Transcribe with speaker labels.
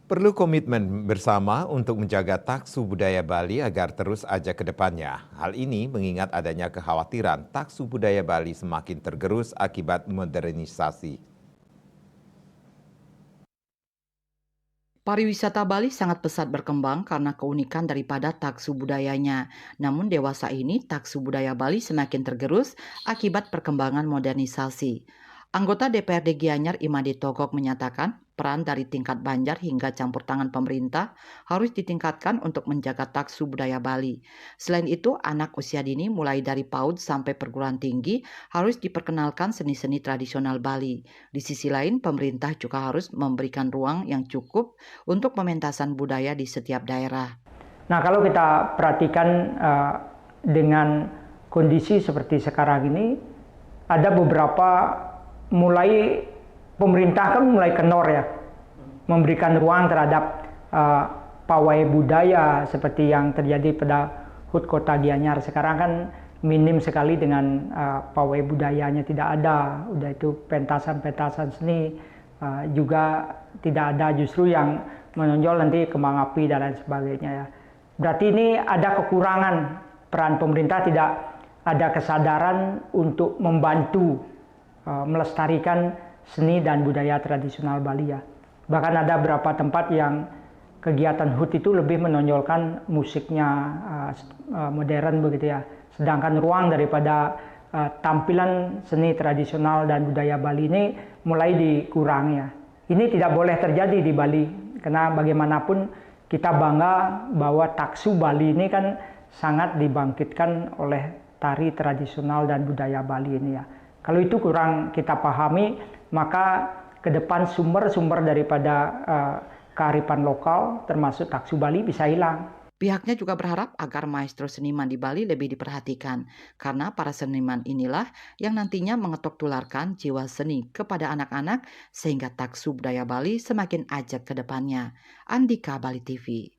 Speaker 1: Perlu komitmen bersama untuk menjaga taksu budaya Bali agar terus ajak ke depannya. Hal ini mengingat adanya kekhawatiran taksu budaya Bali semakin tergerus akibat modernisasi.
Speaker 2: Pariwisata Bali sangat pesat berkembang karena keunikan daripada taksu budayanya. Namun dewasa ini taksu budaya Bali semakin tergerus akibat perkembangan modernisasi. Anggota DPRD Gianyar Imade Togok menyatakan peran dari tingkat Banjar hingga campur tangan pemerintah harus ditingkatkan untuk menjaga taksu budaya Bali. Selain itu, anak usia dini mulai dari PAUD sampai perguruan tinggi harus diperkenalkan seni-seni tradisional Bali. Di sisi lain, pemerintah juga harus memberikan ruang yang cukup untuk pementasan budaya di setiap daerah.
Speaker 3: Nah, kalau kita perhatikan dengan kondisi seperti sekarang ini, ada beberapa pemerintah kan mulai kendor ya, memberikan ruang terhadap pawai budaya seperti yang terjadi pada HUT Kota Gianyar. Sekarang kan minim sekali dengan pawai budayanya tidak ada, udah itu pentasan-pentasan seni juga tidak ada, justru yang menonjol nanti kembang api dan lain sebagainya ya. Berarti ini ada kekurangan, peran pemerintah tidak ada kesadaran untuk membantu melestarikan seni dan budaya tradisional Bali ya. Bahkan ada beberapa tempat yang kegiatan HUT itu lebih menonjolkan musiknya modern begitu ya. Sedangkan ruang daripada tampilan seni tradisional dan budaya Bali ini mulai dikurangi ya. Ini tidak boleh terjadi di Bali, karena bagaimanapun kita bangga bahwa taksu Bali ini kan sangat dibangkitkan oleh tari tradisional dan budaya Bali ini ya. Kalau itu kurang kita pahami, maka ke depan sumber-sumber daripada kearifan lokal termasuk taksu Bali bisa hilang.
Speaker 2: Pihaknya juga berharap agar maestro seniman di Bali lebih diperhatikan, karena para seniman inilah yang nantinya mengetok tularkan jiwa seni kepada anak-anak sehingga taksu budaya Bali semakin ajak ke depannya. Andika, Bali TV.